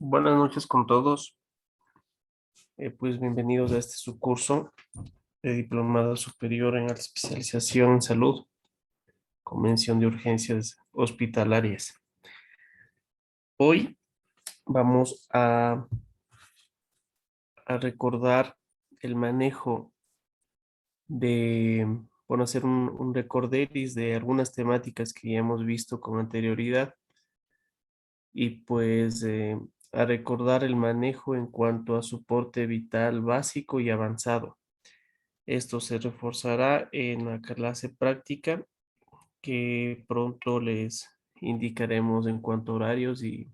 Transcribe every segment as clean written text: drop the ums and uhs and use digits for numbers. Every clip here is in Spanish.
Buenas noches con todos. Pues bienvenidos a este subcurso de Diplomado Superior en Alta Especialización en Salud, con mención de urgencias hospitalarias. Hoy vamos a recordar el manejo hacer un recorderis de algunas temáticas que ya hemos visto con anterioridad y pues a recordar el manejo en cuanto a soporte vital básico y avanzado. Esto se reforzará en la clase práctica que pronto les indicaremos en cuanto a horarios y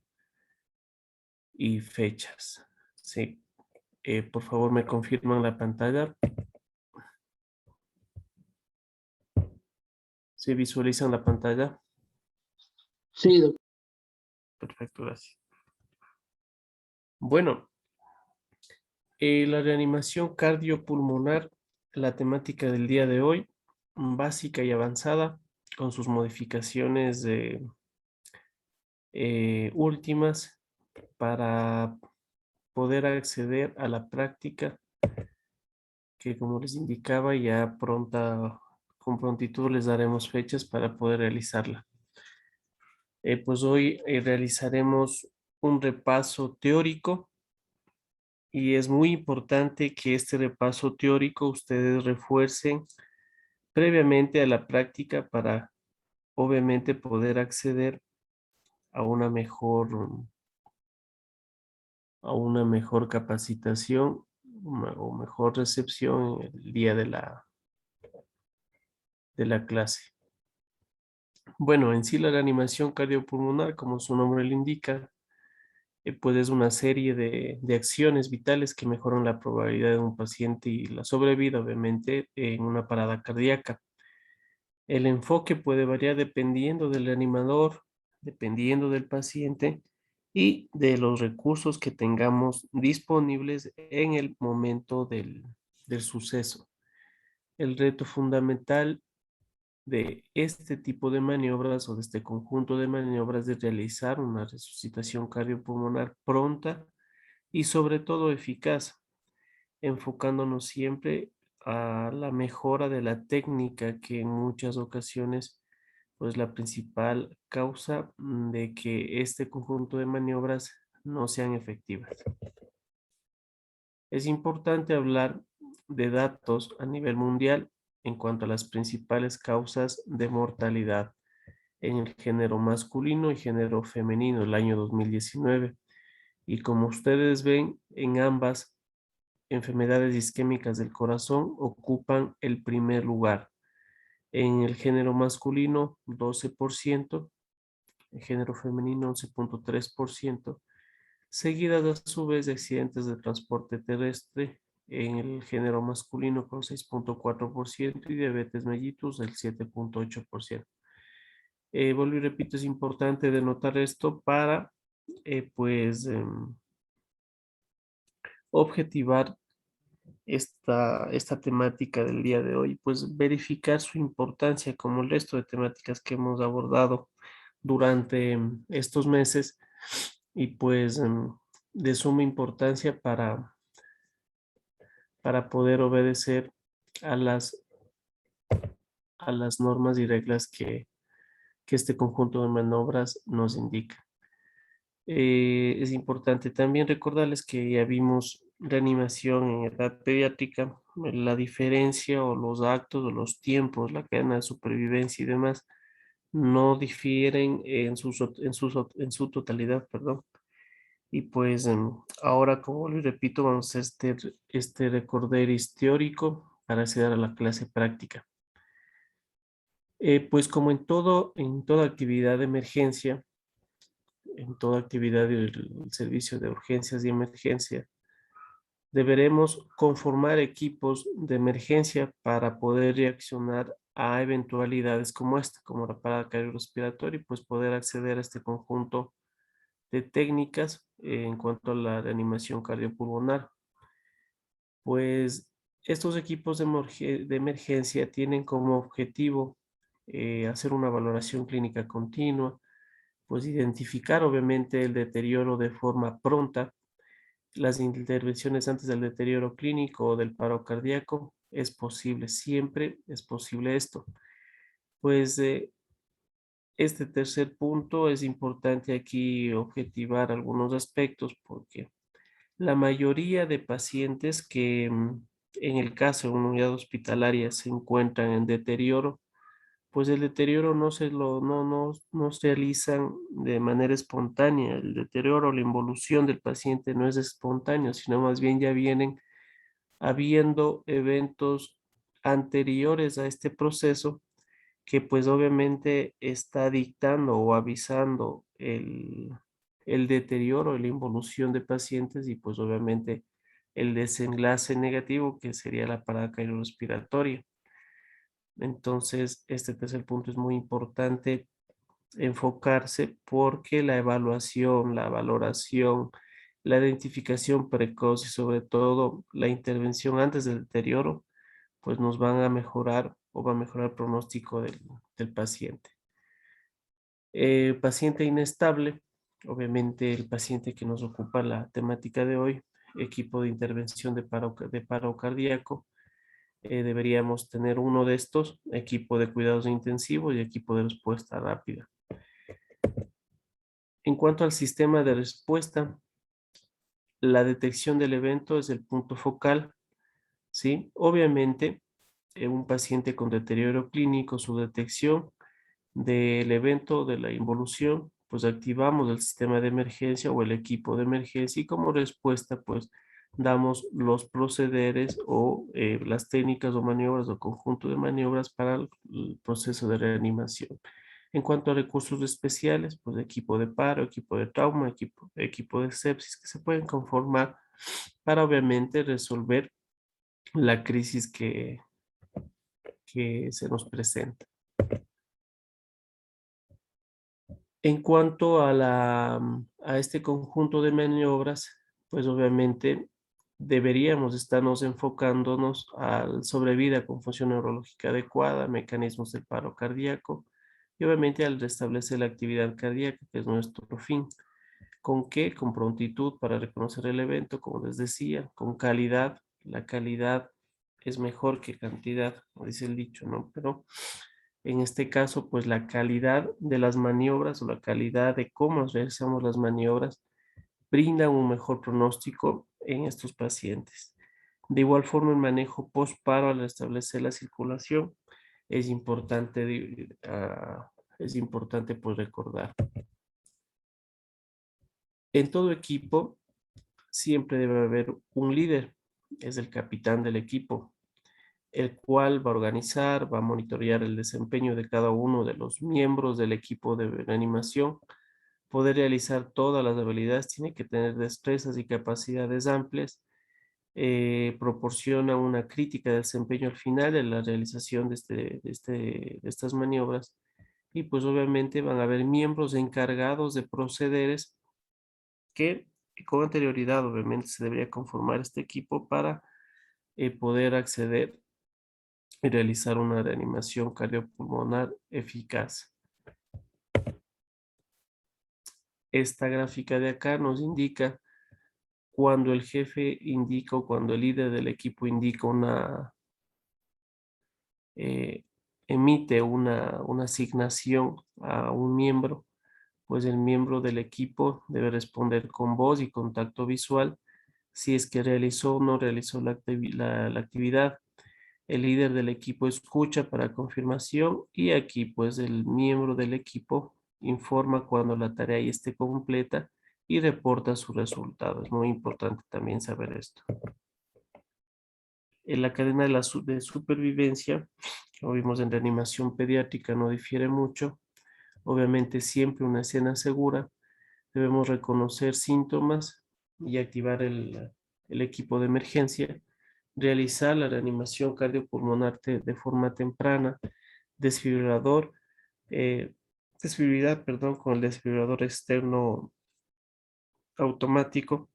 fechas. Sí, por favor me confirman la pantalla. ¿Se visualizan la pantalla? Sí, doctor. Perfecto, gracias. Bueno, la reanimación cardiopulmonar, la temática del día de hoy, básica y avanzada, con sus modificaciones últimas para poder acceder a la práctica que, como les indicaba, ya con prontitud les daremos fechas para poder realizarla. Pues hoy realizaremos un repaso teórico y es muy importante que este repaso teórico ustedes refuercen previamente a la práctica para obviamente poder acceder a una mejor capacitación o mejor recepción el día de la clase. Bueno, en sí la reanimación cardiopulmonar, como su nombre le indica, pues es una serie de acciones vitales que mejoran la probabilidad de un paciente y la sobrevida, obviamente, en una parada cardíaca. El enfoque puede variar dependiendo del reanimador, dependiendo del paciente y de los recursos que tengamos disponibles en el momento del suceso. El reto fundamental de este tipo de maniobras o de este conjunto de maniobras de realizar una resucitación cardiopulmonar pronta y sobre todo eficaz, enfocándonos siempre a la mejora de la técnica que en muchas ocasiones pues la principal causa de que este conjunto de maniobras no sean efectivas. Es importante hablar de datos a nivel mundial en cuanto a las principales causas de mortalidad en el género masculino y género femenino el año 2019. Y como ustedes ven, en ambas enfermedades isquémicas del corazón ocupan el primer lugar. En el género masculino, 12%, el género femenino, 11.3%, seguidas a su vez de accidentes de transporte terrestre en el género masculino con 6.4% y diabetes mellitus del 7.8%. Vuelvo y repito, es importante denotar esto para objetivar esta temática del día de hoy, pues verificar su importancia como el resto de temáticas que hemos abordado durante estos meses y pues de suma importancia para poder obedecer a a las normas y reglas que este conjunto de maniobras nos indica. Es importante también recordarles que ya vimos reanimación en edad pediátrica, la diferencia o los actos o los tiempos, la cadena de supervivencia y demás no difieren en su totalidad, perdón. Y pues ahora, como les repito, vamos a hacer este recorderis teórico para acceder a la clase práctica. Pues como en toda actividad de emergencia, en toda actividad del servicio de urgencias y emergencia, deberemos conformar equipos de emergencia para poder reaccionar a eventualidades como esta, como la parada cardiorrespiratoria, y pues poder acceder a este conjunto de técnicas en cuanto a la reanimación cardiopulmonar. Pues estos equipos de emergencia tienen como objetivo hacer una valoración clínica continua, pues identificar obviamente el deterioro de forma pronta, las intervenciones antes del deterioro clínico o del paro cardíaco. Es posible, siempre es posible esto. Pues este tercer punto es importante aquí objetivar algunos aspectos porque la mayoría de pacientes que en el caso de una unidad hospitalaria se encuentran en deterioro, pues el deterioro no se realizan de manera espontánea. El deterioro, la involución del paciente no es espontáneo, sino más bien ya vienen habiendo eventos anteriores a este proceso que pues obviamente está dictando o avisando el deterioro, la involución de pacientes y pues obviamente el desenlace negativo que sería la parada cardiorrespiratoria. Entonces, este tercer punto es muy importante enfocarse porque la evaluación, la valoración, la identificación precoz y sobre todo la intervención antes del deterioro, pues nos van a mejorar o va a mejorar el pronóstico del paciente. Paciente inestable, obviamente el paciente que nos ocupa la temática de hoy, equipo de intervención de paro cardíaco, deberíamos tener uno de estos, equipo de cuidados intensivos y equipo de respuesta rápida. En cuanto al sistema de respuesta, la detección del evento es el punto focal, ¿sí? Obviamente, en un paciente con deterioro clínico, su detección del evento de la involución, pues activamos el sistema de emergencia o el equipo de emergencia y como respuesta, pues damos los procederes o las técnicas o maniobras o conjunto de maniobras para el proceso de reanimación. En cuanto a recursos especiales, pues equipo de paro, equipo de trauma, equipo de sepsis que se pueden conformar para obviamente resolver la crisis que se nos presenta. En cuanto a este conjunto de maniobras, pues obviamente deberíamos estarnos enfocándonos al sobrevida con función neurológica adecuada, mecanismos del paro cardíaco y obviamente al restablecer la actividad cardíaca, que es nuestro fin. ¿Con qué? Con prontitud para reconocer el evento, como les decía, con calidad. La calidad es mejor que cantidad, como dice el dicho, ¿no? Pero en este caso, pues la calidad de las maniobras o la calidad de cómo realizamos las maniobras brinda un mejor pronóstico en estos pacientes. De igual forma, el manejo postparo al restablecer la circulación es importante, es importante pues recordar. En todo equipo siempre debe haber un líder, es el capitán del equipo, el cual va a organizar, va a monitorear el desempeño de cada uno de los miembros del equipo de reanimación, poder realizar todas las habilidades, tiene que tener destrezas y capacidades amplias, proporciona una crítica de desempeño al final de la realización de estas maniobras y pues obviamente van a haber miembros encargados de procederes que con anterioridad obviamente se debería conformar este equipo para poder acceder y realizar una reanimación cardiopulmonar eficaz. Esta gráfica de acá nos indica cuando el jefe indica o cuando el líder del equipo indica eh, emite una asignación a un miembro, pues el miembro del equipo debe responder con voz y contacto visual si es que realizó o no realizó la actividad. El líder del equipo escucha para confirmación y aquí pues el miembro del equipo informa cuando la tarea ya esté completa y reporta su resultado. Es muy importante también saber esto. En la cadena de supervivencia, como vimos en reanimación pediátrica, no difiere mucho. Obviamente siempre una escena segura. Debemos reconocer síntomas y activar el equipo de emergencia, realizar la reanimación cardiopulmonar de forma temprana, desfibrilador, eh, desfibrilar, perdón, con el desfibrilador externo automático,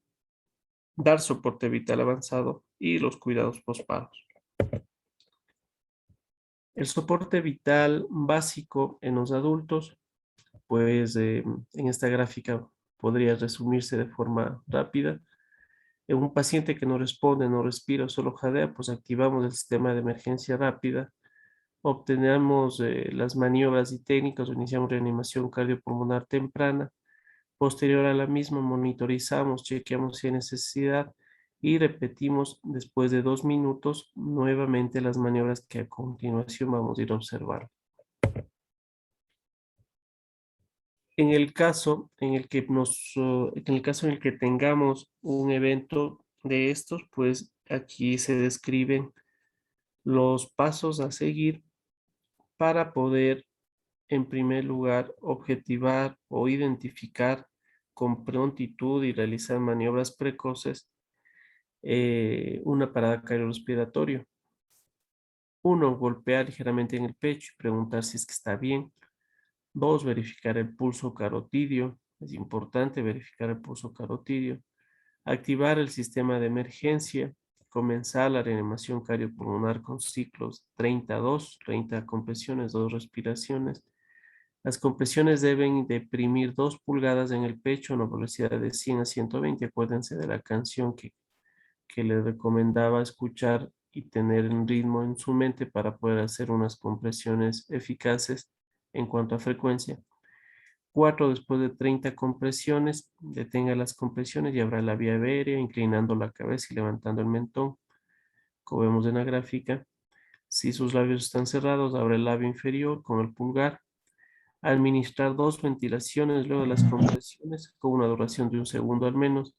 dar soporte vital avanzado y los cuidados postparos. El soporte vital básico en los adultos pues en esta gráfica podría resumirse de forma rápida. En un paciente que no responde, no respira, solo jadea, pues activamos el sistema de emergencia rápida, obtenemos las maniobras y técnicas, o iniciamos reanimación cardiopulmonar temprana. Posterior a la misma, monitorizamos, chequeamos si hay necesidad y repetimos después de 2 minutos nuevamente las maniobras que a continuación vamos a ir observando. En el caso en el que en el caso en el que tengamos un evento de estos, pues aquí se describen los pasos a seguir para poder, en primer lugar, objetivar o identificar con prontitud y realizar maniobras precoces una parada cardiorrespiratoria. Uno, golpear ligeramente en el pecho y preguntar si es que está bien. Dos, verificar el pulso carotidio. Es importante verificar el pulso carotidio. Activar el sistema de emergencia. Comenzar la reanimación cardiopulmonar con ciclos 32, 30 compresiones, 2 respiraciones. Las compresiones deben deprimir 2 pulgadas en el pecho a una velocidad de 100 a 120. Acuérdense de la canción que les recomendaba escuchar y tener un ritmo en su mente para poder hacer unas compresiones eficaces en cuanto a frecuencia. 4, después de 30 compresiones, detenga las compresiones y abra la vía aérea, inclinando la cabeza y levantando el mentón, como vemos en la gráfica. Si sus labios están cerrados, abre el labio inferior con el pulgar. Administrar 2 ventilaciones luego de las compresiones con una duración de 1 segundo al menos,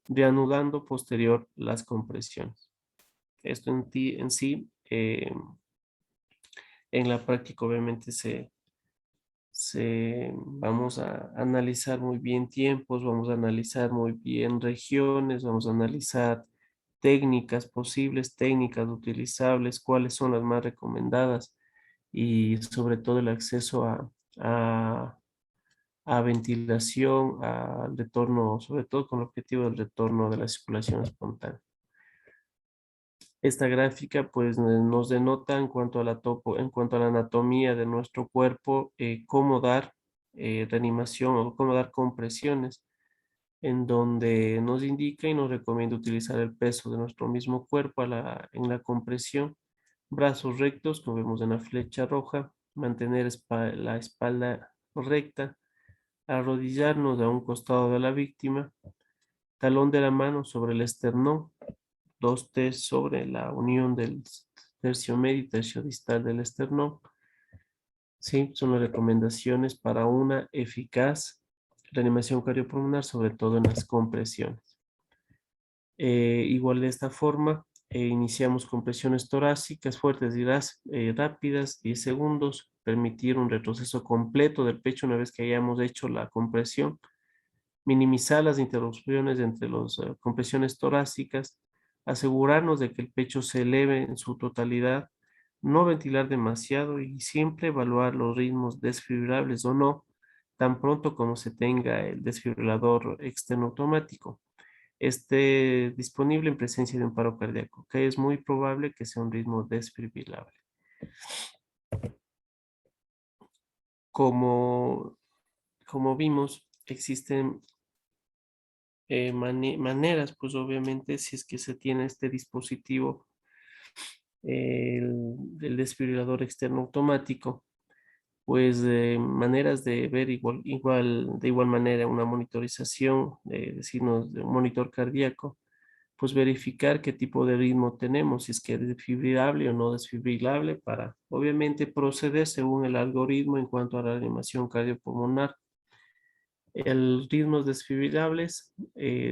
reanudando posterior las compresiones. Esto en sí, en la práctica obviamente vamos a analizar muy bien tiempos, vamos a analizar muy bien regiones, vamos a analizar técnicas posibles, técnicas utilizables, cuáles son las más recomendadas y sobre todo el acceso a, a ventilación, al retorno, sobre todo con el objetivo del retorno de la circulación espontánea. Esta gráfica pues nos denota en cuanto a en cuanto a la anatomía de nuestro cuerpo, cómo dar reanimación o cómo dar compresiones, en donde nos indica y nos recomienda utilizar el peso de nuestro mismo cuerpo en la compresión, brazos rectos, como vemos en la flecha roja, mantener la espalda recta, arrodillarnos a un costado de la víctima, talón de la mano sobre el esternón, 2 T sobre la unión del tercio medio y tercio distal del esternón. Sí, son las recomendaciones para una eficaz reanimación cardiopulmonar, sobre todo en las compresiones. Igual de esta forma, iniciamos compresiones torácicas fuertes y rápidas, 10 segundos, permitir un retroceso completo del pecho una vez que hayamos hecho la compresión, minimizar las interrupciones entre las compresiones torácicas, asegurarnos de que el pecho se eleve en su totalidad, no ventilar demasiado y siempre evaluar los ritmos desfibrilables o no, tan pronto como se tenga el desfibrilador externo automático esté disponible en presencia de un paro cardíaco, que es muy probable que sea un ritmo desfibrilable. Como, como vimos, existen maneras, pues obviamente, si es que se tiene este dispositivo, el desfibrilador externo automático, pues maneras de ver de igual manera una monitorización, decirnos de un monitor cardíaco, pues verificar qué tipo de ritmo tenemos, si es que es desfibrilable o no desfibrilable, para obviamente proceder según el algoritmo en cuanto a la reanimación cardiopulmonar. El ritmos desfibrilables,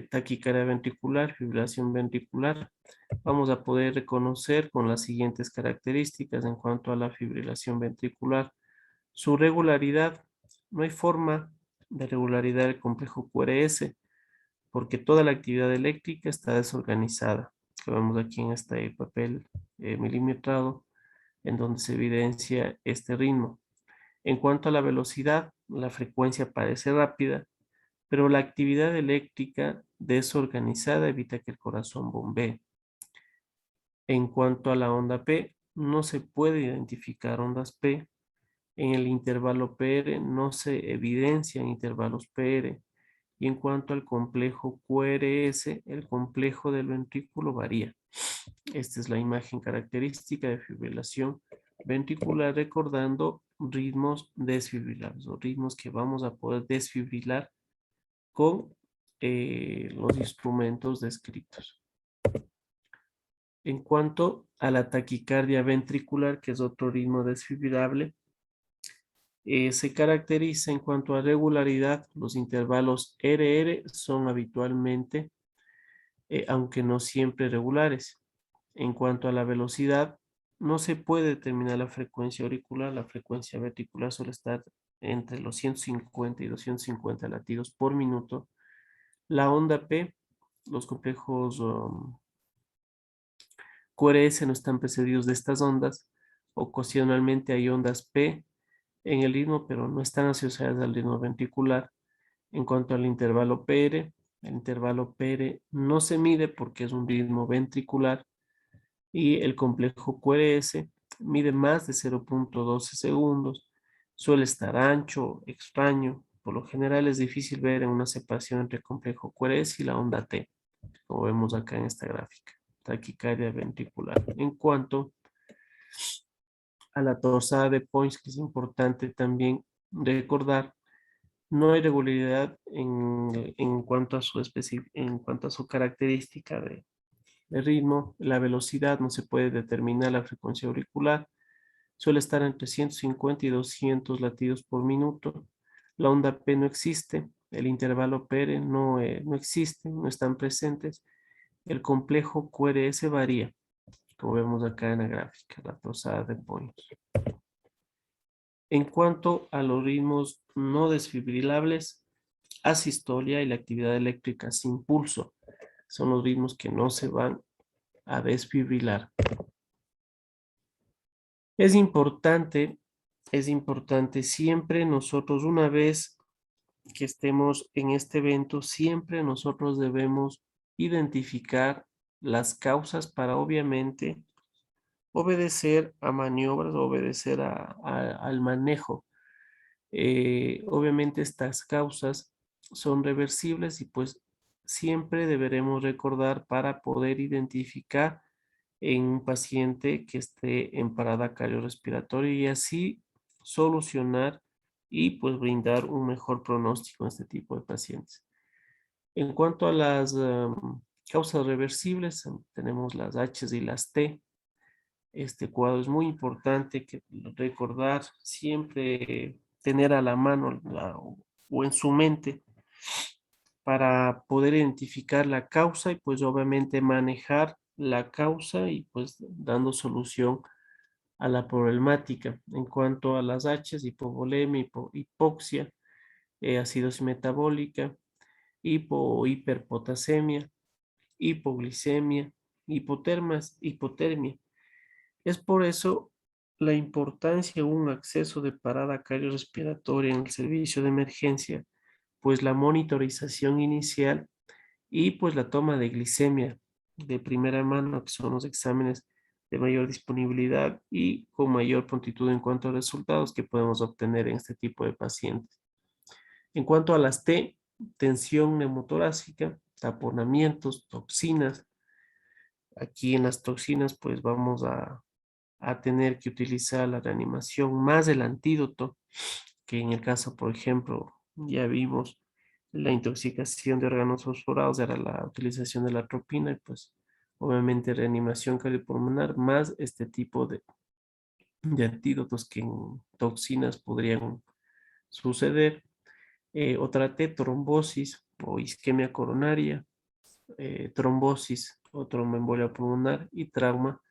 taquicardia ventricular, fibrilación ventricular, vamos a poder reconocer con las siguientes características en cuanto a la fibrilación ventricular. Su regularidad, no hay forma de regularidad del complejo QRS, porque toda la actividad eléctrica está desorganizada. Lo vemos aquí en este papel milimetrado, en donde se evidencia este ritmo. En cuanto a la velocidad, la frecuencia parece rápida, pero la actividad eléctrica desorganizada evita que el corazón bombee. En cuanto a la onda P, no se puede identificar ondas P, En el intervalo PR no se evidencian intervalos PR. Y en cuanto al complejo QRS, el complejo del ventrículo varía. Esta es la imagen característica de fibrilación ventricular, recordando ritmos desfibrilables o ritmos que vamos a poder desfibrilar con los instrumentos descritos. En cuanto a la taquicardia ventricular, que es otro ritmo desfibrilable, se caracteriza en cuanto a regularidad. Los intervalos RR son habitualmente, aunque no siempre regulares. En cuanto a la velocidad, no se puede determinar la frecuencia auricular. La frecuencia ventricular suele estar entre los 150 y 250 latidos por minuto. La onda P, los complejos QRS no están precedidos de estas ondas. Ocasionalmente hay ondas P en el ritmo, pero no están asociadas al ritmo ventricular. En cuanto al intervalo PR, el intervalo PR no se mide porque es un ritmo ventricular y el complejo QRS mide más de 0.12 segundos. Suele estar ancho, extraño. Por lo general es difícil ver en una separación entre el complejo QRS y la onda T, como vemos acá en esta gráfica. Taquicardia ventricular. En cuanto a la torsada de Points, que es importante también recordar, no hay regularidad en cuanto a en cuanto a su característica de ritmo. La velocidad no se puede determinar. La frecuencia auricular suele estar entre 150 y 200 latidos por minuto. La onda P no existe. El intervalo PR no existe, no están presentes. El complejo QRS varía, como vemos acá en la gráfica, la torsada de Points. En cuanto a los ritmos no desfibrilables, asistolia y la actividad eléctrica sin pulso son los ritmos que no se van a desfibrilar. Es importante siempre nosotros, una vez que estemos en este evento, siempre nosotros debemos identificar las causas para obviamente obedecer a maniobras, obedecer al manejo. Obviamente estas causas son reversibles y pues siempre deberemos recordar para poder identificar en un paciente que esté en parada cardiorrespiratoria y así solucionar y pues brindar un mejor pronóstico en este tipo de pacientes. En cuanto a las causas reversibles, tenemos las H y las T. Este cuadro es muy importante que recordar, siempre tener a la mano o en su mente para poder identificar la causa y pues obviamente manejar la causa y pues dando solución a la problemática. En cuanto a las H, hipovolemia, hipoxia, acidosis metabólica, hiperpotasemia, hipoglicemia, hipotermia. Es por eso la importancia de un acceso de parada cardiorrespiratoria en el servicio de emergencia, pues la monitorización inicial y pues la toma de glicemia de primera mano, que son los exámenes de mayor disponibilidad y con mayor prontitud en cuanto a resultados que podemos obtener en este tipo de pacientes. En cuanto a las T, tensión neumotorácica, taponamientos, toxinas. Aquí en las toxinas pues vamos a tener que utilizar la reanimación más el antídoto, que en el caso, por ejemplo, ya vimos la intoxicación de órganos fosforados, era la utilización de la atropina, y pues obviamente reanimación cardiopulmonar más este tipo de antídotos que en toxinas podrían suceder. Otra T, trombosis o isquemia coronaria, trombosis o tromboembolia pulmonar y trauma,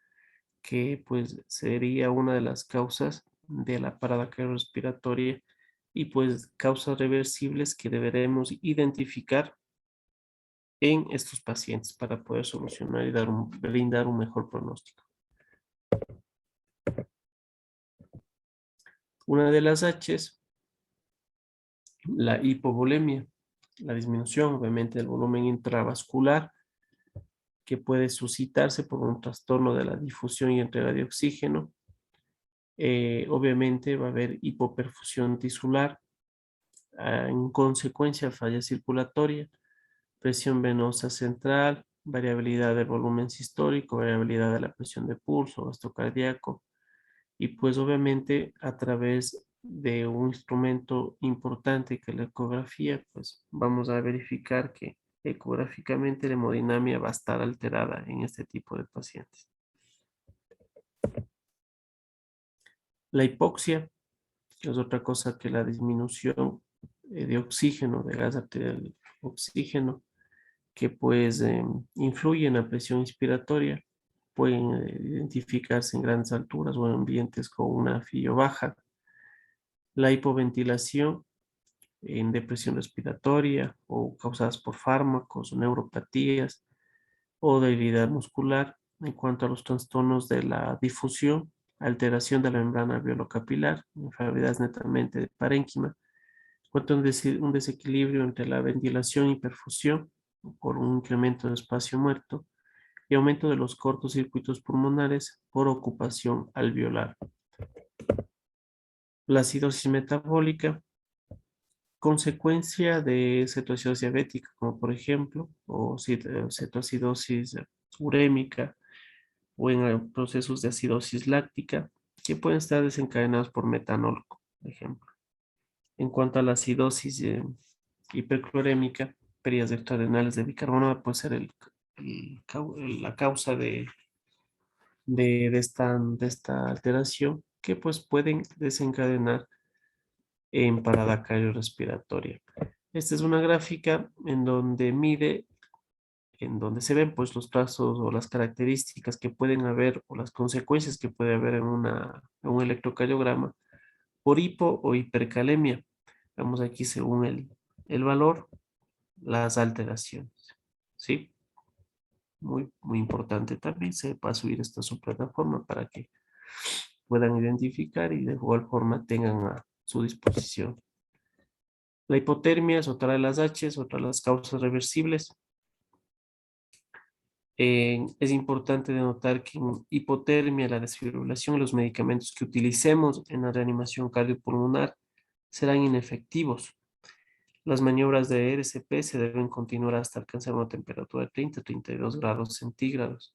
que pues sería una de las causas de la parada cardiorrespiratoria y pues causas reversibles que deberemos identificar en estos pacientes para poder solucionar y brindar un mejor pronóstico. Una de las H's, la hipovolemia, la disminución obviamente del volumen intravascular que puede suscitarse por un trastorno de la difusión y entrega de oxígeno. Obviamente va a haber hipoperfusión tisular, en consecuencia falla circulatoria, presión venosa central, variabilidad del volumen sistólico, variabilidad de la presión de pulso, gasto cardíaco, y pues obviamente a través de un instrumento importante que es la ecografía, pues vamos a verificar que ecográficamente la hemodinamia va a estar alterada en este tipo de pacientes. La hipoxia es otra cosa que la disminución de oxígeno, de gas arterial oxígeno, que pues influye en la presión inspiratoria, pueden identificarse en grandes alturas o en ambientes con una FIO baja. La hipoventilación en depresión respiratoria o causadas por fármacos o neuropatías o debilidad muscular. En cuanto a los trastornos de la difusión, alteración de la membrana alveolo-capilar, enfermedades netamente de parénquima, en cuanto a un desequilibrio entre la ventilación y perfusión por un incremento de espacio muerto y aumento de los cortocircuitos pulmonares por ocupación alveolar. La acidosis metabólica, consecuencia de cetoacidosis diabética, como por ejemplo, o cetoacidosis urémica, o en procesos de acidosis láctica, que pueden estar desencadenados por metanol, por ejemplo. En cuanto a la acidosis hiperclorémica, pérdidas extrarenales de bicarbonato puede ser la causa de esta alteración, que pues pueden desencadenar en parada cardiorrespiratoria. Esta es una gráfica en donde en donde se ven pues los trazos o las características que pueden haber o las consecuencias que puede haber en un electrocardiograma por hipo o hipercalemia. Vamos aquí según el valor, las alteraciones. ¿Sí? Muy importante también. Se va a subir esta a su plataforma para que puedan identificar y de igual forma tengan a su disposición. La hipotermia es otra de las H, otra de las causas reversibles. Es importante denotar que en hipotermia, la desfibrilación y los medicamentos que utilicemos en la reanimación cardiopulmonar serán inefectivos. Las maniobras de RCP se deben continuar hasta alcanzar una temperatura de 30 a 32 grados centígrados.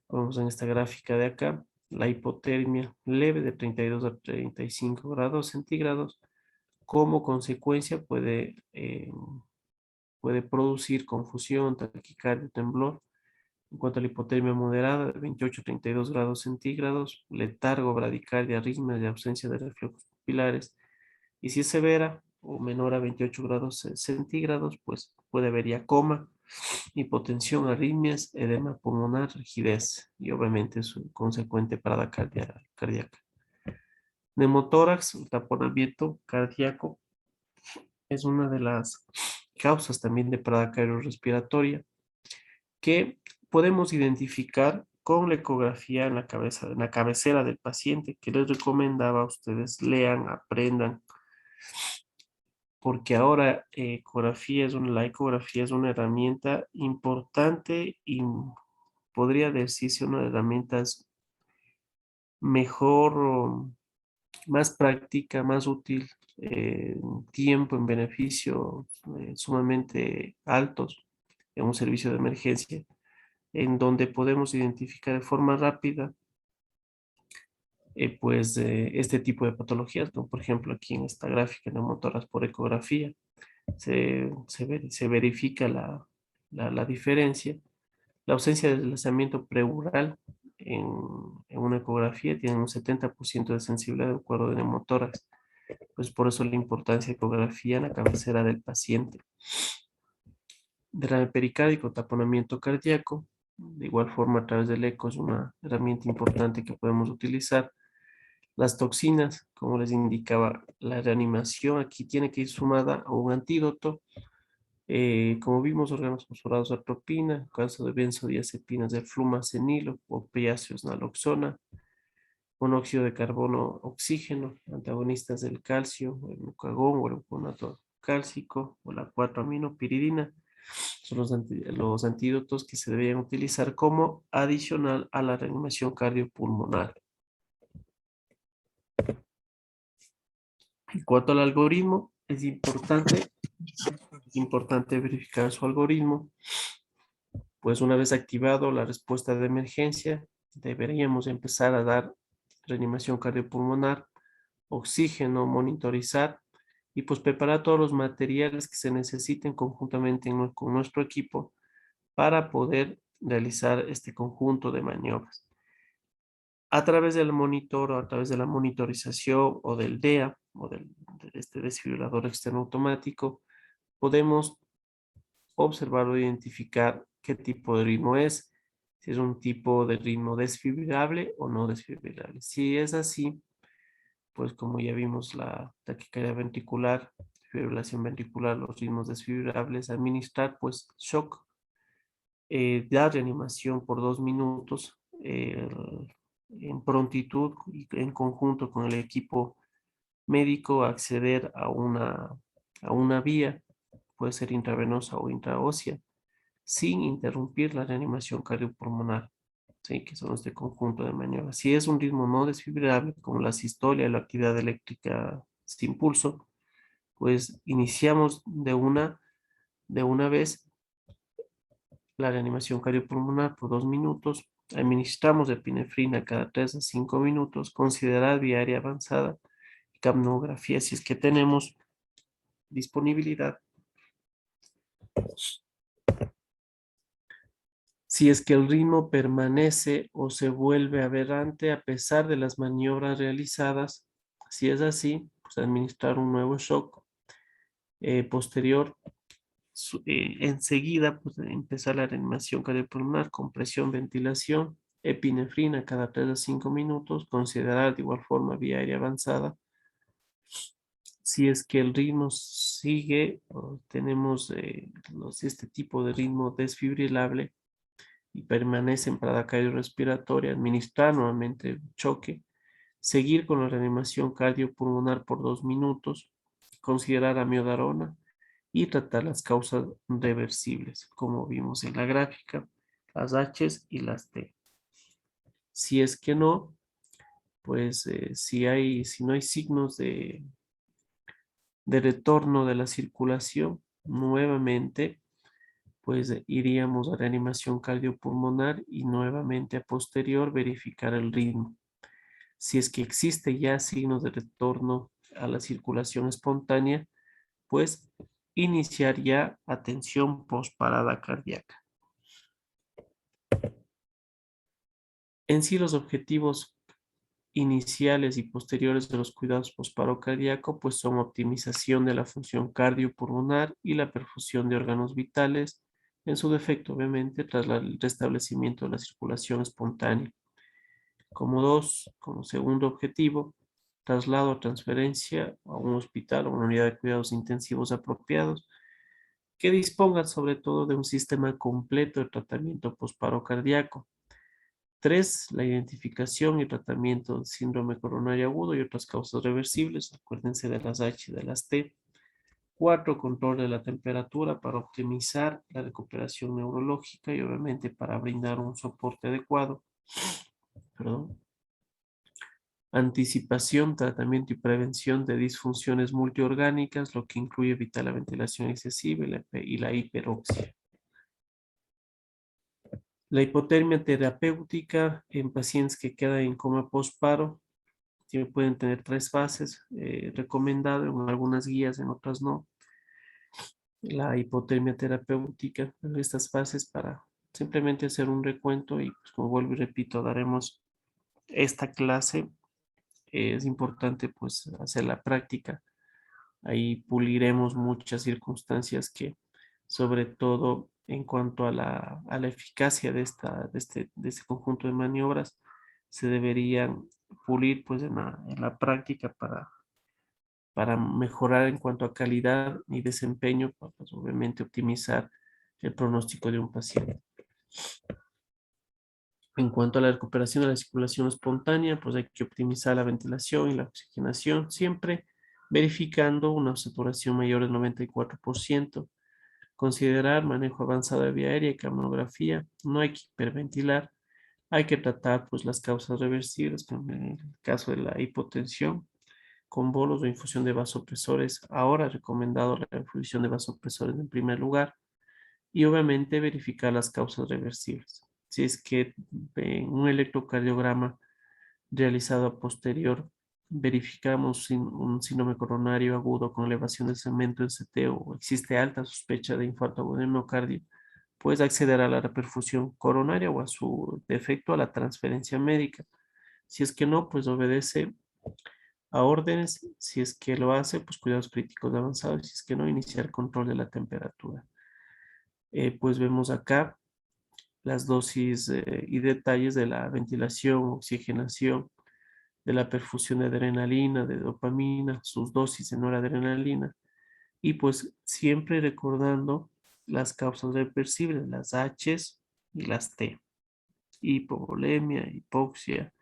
Vamos en esta gráfica de acá, la hipotermia leve de 32 a 35 grados centígrados, como consecuencia puede producir confusión, taquicardia, temblor. En cuanto a la hipotermia moderada, de 28 a 32 grados centígrados, letargo, bradicardia, arritmias y ausencia de reflejos pupilares. Y si es severa o menor a 28 grados centígrados, pues puede haber ya coma, hipotensión, arritmias, edema pulmonar, rigidez y obviamente su consecuente parada cardíaca. Neumotórax, taponamiento cardíaco, es una de las causas también de parada cardiorrespiratoria que podemos identificar con la ecografía en la cabecera del paciente, que les recomendaba a ustedes lean, aprendan, porque ahora la ecografía es una herramienta importante y podría decirse una de las herramientas mejor, más práctica, más útil, tiempo en beneficio sumamente altos en un servicio de emergencia, en donde podemos identificar de forma rápida este tipo de patologías, ¿no? Por ejemplo, aquí en esta gráfica de motoras por ecografía se verifica la diferencia. La ausencia de deslizamiento preural en una ecografía tiene un 70% de sensibilidad de acuerdo de neumotórax. Pues por eso la importancia de ecografía en la cabecera del paciente. Derrame pericárdico, taponamiento cardíaco. De igual forma, a través del eco es una herramienta importante que podemos utilizar. Las toxinas, como les indicaba, la reanimación aquí tiene que ir sumada a un antídoto. Como vimos, órganos fosforados de atropina, caso de benzodiazepinas de flumacenilo, opiáceos naloxona, monóxido de carbono, oxígeno, antagonistas del calcio, el glucagón o el gluconato cálcico o la 4-aminopiridina. Son los antídotos que se deberían utilizar como adicional a la reanimación cardiopulmonar. En cuanto al algoritmo, es importante verificar su algoritmo. Pues una vez activado la respuesta de emergencia, deberíamos empezar a dar reanimación cardiopulmonar, oxígeno, monitorizar y pues preparar todos los materiales que se necesiten conjuntamente con nuestro equipo para poder realizar este conjunto de maniobras. A través del monitor o a través de la monitorización o del DEA o de este desfibrilador externo automático, podemos observar o identificar qué tipo de ritmo es, si es un tipo de ritmo desfibrilable o no desfibrilable. Si es así, pues como ya vimos la taquicardia ventricular, fibrilación ventricular, los ritmos desfibrilables, administrar pues shock, dar reanimación por 2 minutos en prontitud y en conjunto con el equipo médico acceder a una vía, puede ser intravenosa o intraósea, sin interrumpir la reanimación cardiopulmonar, ¿sí? Que son este conjunto de maniobras. Si es un ritmo no desfibrilable, como la sistolia, la actividad eléctrica sin pulso, pues iniciamos de una vez la reanimación cardiopulmonar por 2 minutos, administramos epinefrina cada 3 a 5 minutos, considerar viaria avanzada, capnografía si es que tenemos disponibilidad. Si es que el ritmo permanece o se vuelve aberrante a pesar de las maniobras realizadas, si es así, pues administrar un nuevo shock posterior. Enseguida, pues empezar la reanimación cardiopulmonar con presión, ventilación, epinefrina cada 3 a 5 minutos, considerar de igual forma vía aérea avanzada. Si es que el ritmo sigue, o tenemos este tipo de ritmo desfibrilable, y permanece en parada cardiorrespiratoria, administrar nuevamente choque, seguir con la reanimación cardiopulmonar por 2 minutos, considerar amiodarona y tratar las causas reversibles, como vimos en la gráfica, las H's y las T. Si es que no, pues si no hay signos de retorno de la circulación, nuevamente pues iríamos a reanimación cardiopulmonar y nuevamente a posterior verificar el ritmo. Si es que existe ya signos de retorno a la circulación espontánea, pues iniciar ya atención postparada cardíaca. En sí, los objetivos iniciales y posteriores de los cuidados postparo cardíaco, pues son optimización de la función cardiopulmonar y la perfusión de órganos vitales, en su defecto, obviamente, tras el restablecimiento de la circulación espontánea. Como segundo objetivo, traslado o transferencia a un hospital o una unidad de cuidados intensivos apropiados que dispongan sobre todo de un sistema completo de tratamiento postparo cardíaco. 3, la identificación y tratamiento del síndrome coronario agudo y otras causas reversibles. Acuérdense de las H y de las T. 4, control de la temperatura para optimizar la recuperación neurológica y obviamente para brindar un soporte adecuado. Perdón. Anticipación, tratamiento y prevención de disfunciones multiorgánicas, lo que incluye evitar la ventilación excesiva y la hiperoxia. La hipotermia terapéutica en pacientes que quedan en coma postparo pueden tener 3 fases, recomendado en algunas guías, en otras no. La hipotermia terapéutica, en estas fases para simplemente hacer un recuento y pues, como vuelvo y repito, daremos esta clase. Es importante pues hacer la práctica. Ahí puliremos muchas circunstancias que, sobre todo en cuanto a la eficacia de este conjunto de maniobras, se deberían pulir pues en la práctica para mejorar en cuanto a calidad y desempeño, pues obviamente optimizar el pronóstico de un paciente. En cuanto a la recuperación de la circulación espontánea, pues hay que optimizar la ventilación y la oxigenación, siempre verificando una saturación mayor del 94%. Considerar manejo avanzado de vía aérea y capnografía. No hay que hiperventilar. Hay que tratar pues las causas reversibles, como en el caso de la hipotensión, con bolos o infusión de vasopresores. Ahora recomendado la infusión de vasopresores en primer lugar y obviamente verificar las causas reversibles. Si es que en un electrocardiograma realizado a posterior verificamos un síndrome coronario agudo con elevación de cemento en CT o existe alta sospecha de infarto agudo de miocardio, puedes acceder a la reperfusión coronaria o a su defecto a la transferencia médica. Si es que no, pues obedece a órdenes. Si es que lo hace, pues cuidados críticos avanzados. Si es que no, iniciar control de la temperatura. Pues vemos acá las dosis y detalles de la ventilación, oxigenación, de la perfusión de adrenalina, de dopamina, sus dosis de noradrenalina y pues siempre recordando las causas reversibles, las H's y las T, hipovolemia, hipoxia,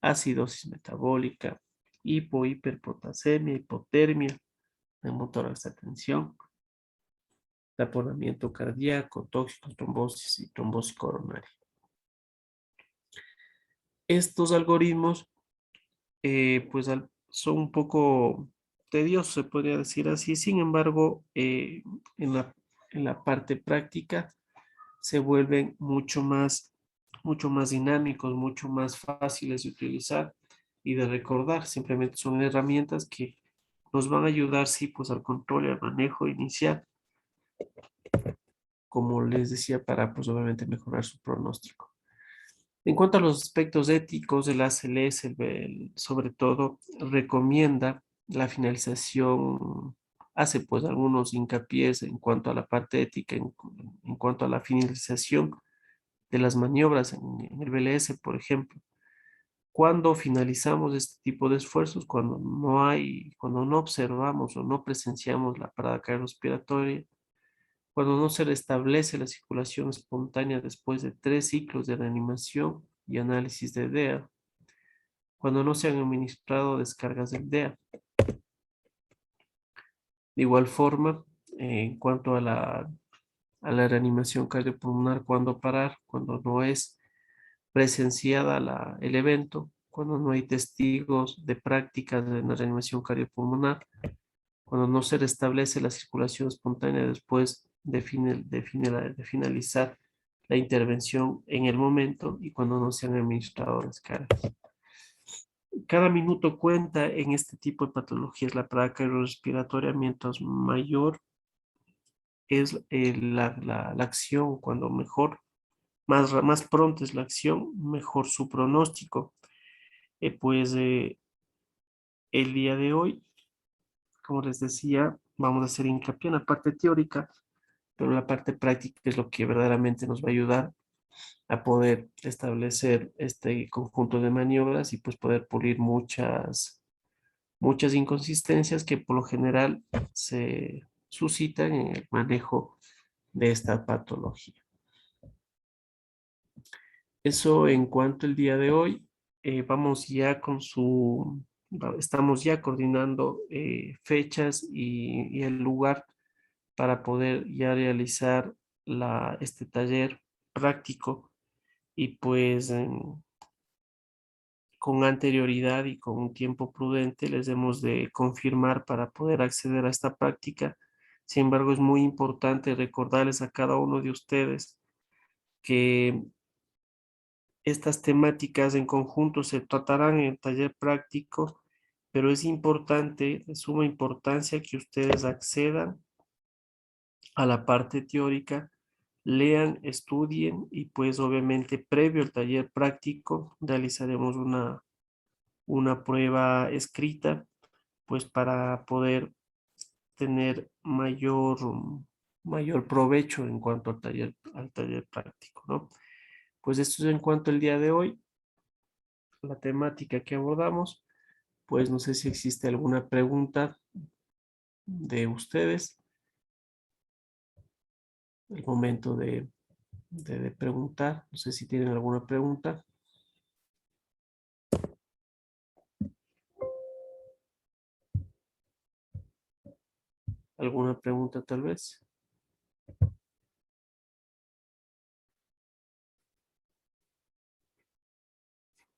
acidosis metabólica, hiperpotasemia, hipotermia, neumotórax de tensión, taponamiento cardíaco, tóxicos, trombosis y trombosis coronaria. Estos algoritmos pues son un poco tediosos, se podría decir así. Sin embargo, en en la parte práctica se vuelven mucho más dinámicos, mucho más fáciles de utilizar y de recordar. Simplemente son herramientas que nos van a ayudar, sí, pues al control y al manejo inicial, como les decía, para pues obviamente mejorar su pronóstico. En cuanto a los aspectos éticos, el ACLS, sobre todo, recomienda la finalización, hace pues algunos hincapiés en cuanto a la parte ética, en cuanto a la finalización de las maniobras en el BLS, por ejemplo. Cuando finalizamos este tipo de esfuerzos, cuando no observamos o no presenciamos la parada cardiorrespiratoria, cuando no se restablece la circulación espontánea después de 3 ciclos de reanimación y análisis de DEA, cuando no se han administrado descargas del DEA. De igual forma, en cuanto a a la reanimación cardiopulmonar, cuando parar, cuando no es presenciada el evento, cuando no hay testigos de prácticas de la reanimación cardiopulmonar, cuando no se restablece la circulación espontánea después de finalizar la intervención en el momento y cuando no se han administrado descargas. Cada minuto cuenta en este tipo de patologías. La parada cardiorrespiratoria, mientras mayor es la acción, cuando más pronta es la acción, mejor su pronóstico. Pues el día de hoy, como les decía, vamos a hacer hincapié en la parte teórica, pero la parte práctica es lo que verdaderamente nos va a ayudar a poder establecer este conjunto de maniobras y pues poder pulir muchas inconsistencias que por lo general se suscitan en el manejo de esta patología. Eso en cuanto al día de hoy, vamos ya estamos ya coordinando fechas y el lugar para poder ya realizar este taller práctico y pues con anterioridad y con un tiempo prudente les debemos de confirmar para poder acceder a esta práctica. Sin embargo, es muy importante recordarles a cada uno de ustedes que estas temáticas en conjunto se tratarán en el taller práctico, pero es importante, de suma importancia que ustedes accedan a la parte teórica, lean, estudien y pues obviamente previo al taller práctico realizaremos una prueba escrita pues para poder tener mayor provecho en cuanto al taller práctico, ¿no? Pues esto es en cuanto al día de hoy, la temática que abordamos, pues no sé si existe alguna pregunta de ustedes, el momento de preguntar, no sé si tienen alguna pregunta. ¿Alguna pregunta tal vez?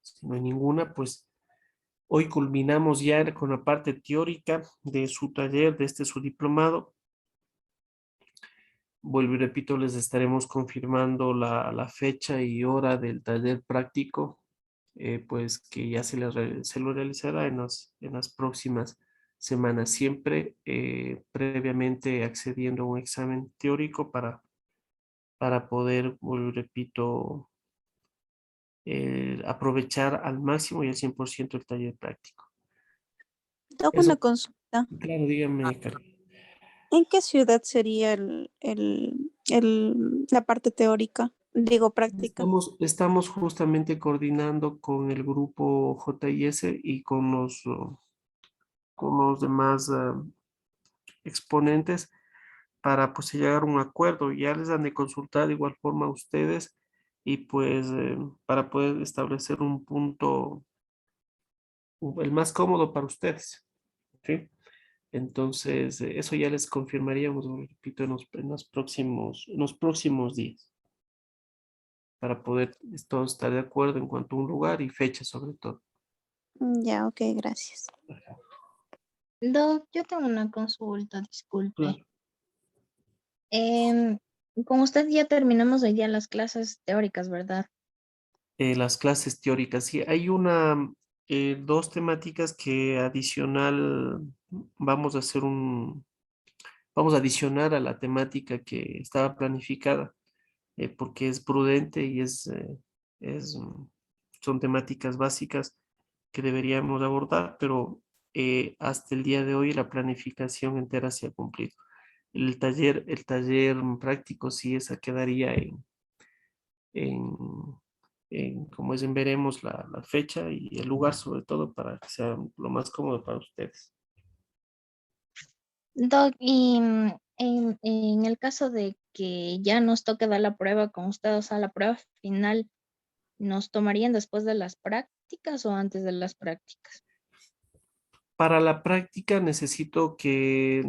Si no hay ninguna, pues hoy culminamos ya con la parte teórica de su taller, de su diplomado. Vuelvo y repito, les estaremos confirmando la fecha y hora del taller práctico, pues que ya se lo realizará en las próximas semanas, siempre previamente accediendo a un examen teórico para poder, vuelvo y repito, aprovechar al máximo y al 100% el taller práctico. Tengo una Eso, consulta. claro, dígame, Karen. ¿En qué ciudad sería la parte teórica? Digo, práctica. Estamos justamente coordinando con el grupo JIS y con los demás exponentes para pues llegar a un acuerdo. Ya les han de consultar de igual forma a ustedes y pues para poder establecer un punto el más cómodo para ustedes, ¿sí? Entonces, eso ya les confirmaríamos, lo repito, en los próximos días, para poder todos estar de acuerdo en cuanto a un lugar y fecha sobre todo. Ya, ok, gracias. Doc, yo tengo una consulta, disculpe. Claro. Con usted ya terminamos hoy día las clases teóricas, ¿verdad? Las clases teóricas, sí, hay dos temáticas que adicional vamos a hacer vamos a adicionar a la temática que estaba planificada, porque es prudente y es, mm, son temáticas básicas que deberíamos abordar, pero hasta el día de hoy la planificación entera se ha cumplido. El taller práctico sí, esa quedaría en, como es veremos la fecha y el lugar sobre todo para que sea lo más cómodo para ustedes. Doc, y en el caso de que ya nos toque dar la prueba con usted, o sea, la prueba final, ¿nos tomarían después de las prácticas o antes de las prácticas? Para la práctica necesito que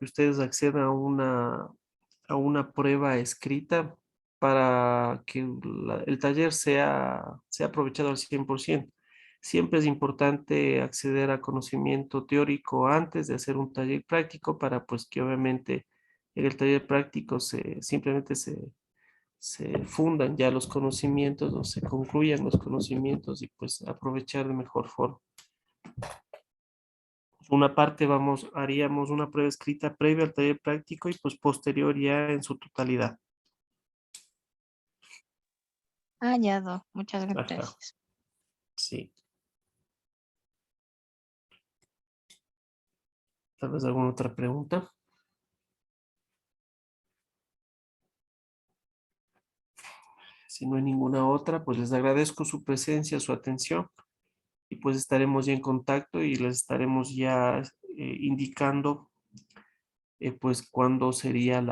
ustedes accedan a una prueba escrita para que el taller sea aprovechado al 100%. Siempre es importante acceder a conocimiento teórico antes de hacer un taller práctico para pues que obviamente en el taller práctico simplemente se fundan ya los conocimientos o se concluyan los conocimientos y pues aprovechar de mejor forma. Una parte haríamos una prueba escrita previa al taller práctico y pues posterior ya en su totalidad. Ah, ya, Doc, muchas Ajá, gracias. sí. Tal vez alguna otra pregunta. Si no hay ninguna otra, pues les agradezco su presencia, su atención y pues estaremos ya en contacto y les estaremos ya indicando pues cuándo sería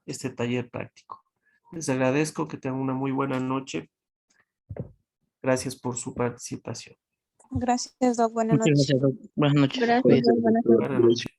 este taller práctico. Les agradezco, que tengan una muy buena noche. Gracias por su participación. Gracias, Doc. Buenas Muchas noches. gracias, Doc. Buenas noches. Gracias, Cuídese. Doc, buenas noches. Buenas noches.